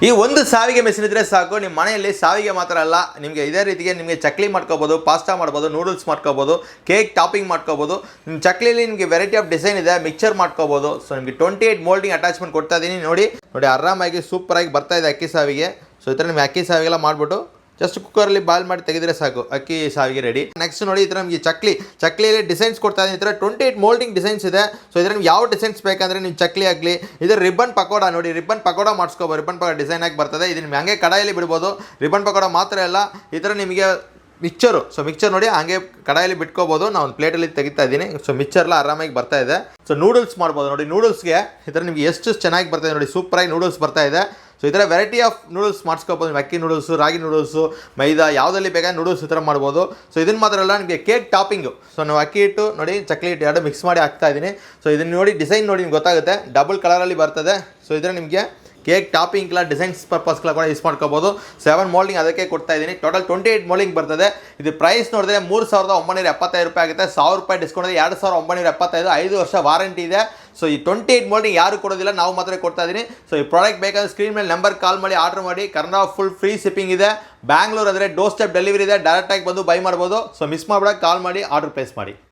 ಈ ಒಂದು ಸಾವಿಗೆ ಮೆಷಿನ್ ಇದ್ರೆ ಸಾಕು ನಿಮ್ಮ ಮನೆಯಲ್ಲಿ ಸಾವಿಗೆ ಮಾತ್ರ ಅಲ್ಲ ನಿಮಗೆ ಇದೇ ರೀತಿಗೆ ನಿಮಗೆ ಚಕ್ಲಿ ಮಾಡ್ಕೋಬೋದು, ಪಾಸ್ತಾ ಮಾಡ್ಬೋದು, ನೂಡಲ್ಸ್ ಮಾಡ್ಕೋಬೋದು, ಕೇಕ್ ಟಾಪಿಂಗ್ ಮಾಡ್ಕೋಬೋದು. ನಿಮ್ಮ ಚಕ್ಲಿಲಿ ನಿಮಗೆ ವೆರೈಟಿ ಆಫ್ ಡಿಸೈನ್ ಇದೆ, ಮಿಕ್ಸರ್ ಮಾಡ್ಕೋಬೋದು. ಸೊ ನಿಮಗೆ 28 ಮೋಲ್ಡಿಂಗ್ ಅಟ್ಯಾಚ್ಮೆಂಟ್ ಕೊಡ್ತಾ ಇದ್ದೀನಿ. ನೋಡಿ ಆರಾಮಾಗಿ ಸೂಪರಾಗಿ ಬರ್ತಾ ಇದೆ ಅಕ್ಕಿ ಸಾವಿಗೆ. ಸೊ ಈ ಥರ ನಿಮಗೆ ಅಕ್ಕಿ ಸಾವಿಗೆಲ್ಲ ಮಾಡಿಬಿಟ್ಟು ಜಸ್ಟ್ ಕುಕ್ಕರಲ್ಲಿ ಬಾಯ್ಲ್ ಮಾಡಿ ತೆಗೆದ್ರೆ ಸಾಕು, ಅಕ್ಕಿ ಸಾವಿಗೆ ರೆಡಿ. ನೆಕ್ಸ್ಟ್ ನೋಡಿ ಈ ಥರ ನಮಗೆ ಚಕ್ಲಿಯಲ್ಲಿ ಡಿಸೈನ್ಸ್ ಕೊಡ್ತಾ ಇದ್ದೀನಿ. ಈ ಥರ 28 ಮೋಲ್ಡಿಂಗ್ ಡಿಸೈನ್ಸ್ ಇದೆ. ಸೊ ಇದ್ರ ನಿಮ್ಗೆ ಯಾವ ಡಿಸೈನ್ಸ್ ಬೇಕಂದ್ರೆ ನೀವು ಚಕ್ಲಿ ಆಗಲಿ, ಇದರ ರಿಬ್ಬನ್ ಪಕೋಡ ನೋಡಿ, ರಿಬ್ಬನ್ ಪಕೋಡ ಮಾಡಿಸ್ಕೋಬೋದು. ರಿಬ್ಬನ್ ಪಕೋಡ ಡಿಸೈನ್ ಆಗಿ ಬರ್ತದೆ. ಇದು ನಿಮ್ಗೆ ಹಂಗೆ ಕಡಾಯಲ್ಲಿ ಬಿಡ್ಬೋದು. ರಿಬ್ಬನ್ ಪಕೋಡ ಮಾತ್ರ ಅಲ್ಲ, ಈ ಥರ ನಿಮಗೆ ಮಿಕ್ಚರು. ಸೊ ಮಿಕ್ಚರ್ ನೋಡಿ ಹಂಗೆ ಕಡಾಯಲ್ಲಿ ಬಿಟ್ಕೋಬೋದು. ನಾನು ಒಂದು ಪ್ಲೇಟಲ್ಲಿ ತೆಗಿತಾ ಇದ್ದೀನಿ. ಸೊ ಮಿಕ್ಚರ್ಲ್ಲ ಆರಾಮಾಗಿ ಬರ್ತಾ ಇದೆ. ಸೊ ನೂಡಲ್ಸ್ ಮಾಡ್ಬೋದು ನೋಡಿ. ನೂಡಲ್ಸ್ಗೆ ಈ ಥರ ನಿಮಗೆ ಎಷ್ಟು ಚೆನ್ನಾಗಿ ಬರ್ತಾ ಇದೆ ನೋಡಿ, ಸೂಪರಾಗಿ ನೂಡಲ್ಸ್ ಬರ್ತಾ ಇದೆ. ಸೊ ಈ ಥರ ವೆರೈಟಿ ಆಫ್ ನೂಡಲ್ಸ್ ಮಾಡಿಸ್ಕೋಬೋದು. ಅಕ್ಕಿ ನೂಡಲ್ಸು, ರಾಗಿ ನೂಡಲ್ಸು, ಮೈದಾ ಯಾವುದಲ್ಲಿ ಬೇಕಾದ್ರೆ ನೂಡಲ್ಸ್ ಈ ಥರ ಮಾಡ್ಬೋದು. ಸೊ ಇದನ್ನು ಮಾತ್ರ ಅಲ್ಲ, ನಿಮಗೆ ಕೇಕ್ ಟಾಪಿಂಗು. ಸೊ ನಾವು ಅಕ್ಕಿ ಹಿಟ್ಟು ನೋಡಿ, ಚಕ್ಲಿ ಹಿಟ್ಟು ಎರಡು ಮಿಕ್ಸ್ ಮಾಡಿ ಹಾಕ್ತಾ ಇದ್ದೀನಿ. ಸೊ ಇದನ್ನು ನೋಡಿ ಡಿಸೈನ್ ನೋಡಿ ನಿಮ್ಗೆ ಗೊತ್ತಾಗುತ್ತೆ, ಡಬಲ್ ಕಲರಲ್ಲಿ ಬರ್ತದೆ. ಸೊ ಇದರ ನಿಮಗೆ ಕೇಕ್ ಟಾಪಿಂಗ್ಲ ಡಿಸೈನ್ಸ್ ಪರ್ಪಸ್ಗಳ ಕೂಡ ಯೂಸ್ ಮಾಡ್ಕೋಬೋದು. 7 ಮೋಲ್ಡಿಂಗ್ ಅದಕ್ಕೆ ಕೊಡ್ತಾ ಇದ್ದೀನಿ. ಟೋಟಲ್ 28 ಮೋಲ್ಡಿಂಗ್ ಬರ್ತದೆ. ಇದು ಪ್ರೈಸ್ ನೋಡಿದ್ರೆ 3,975 ರೂಪಾಯಿ ಆಗುತ್ತೆ. 1,000 ರೂಪಾಯಿ ಡಿಸ್ಕೌಂಟ್ ಇದೆ, 2,975, 5 ವರ್ಷ ವಾರಂಟಿ ಇದೆ. ಸೊ ಈ 28 ಮೋಲ್ಡಿಂಗ್ ಯಾರು ಕೊಡೋದಿಲ್ಲ, ನಾವು ಮಾತ್ರ ಕೊಡ್ತಾ ಇದ್ದೀನಿ. ಸೊ ಈ ಪ್ರಾಡಕ್ಟ್ ಬೇಕಾದ್ರೆ ಸ್ಕ್ರೀನ್ ಮೇಲೆ ನಂಬರ್ ಕಾಲ್ ಮಾಡಿ ಆರ್ಡರ್ ಮಾಡಿ. ಕರ್ನಾಟಕ ಫುಲ್ ಫ್ರೀ ಶಿಪ್ಪಿಂಗ್ ಇದೆ. ಬ್ಯಾಂಗ್ಳೂರ್ ಆದರೆ ಡೋರ್ ಸ್ಟೆಪ್ ಡೆಲಿವರಿ ಇದೆ, ಡೈರೆಕ್ಟಾಗಿ ಬಂದು ಬೈ ಮಾಡ್ಬೋದು. ಸೊ ಮಿಸ್ ಮಾಡಬೇಡ, ಕಾಲ್ ಮಾಡಿ ಆರ್ಡರ್ ಪ್ಲೇಸ್ ಮಾಡಿ.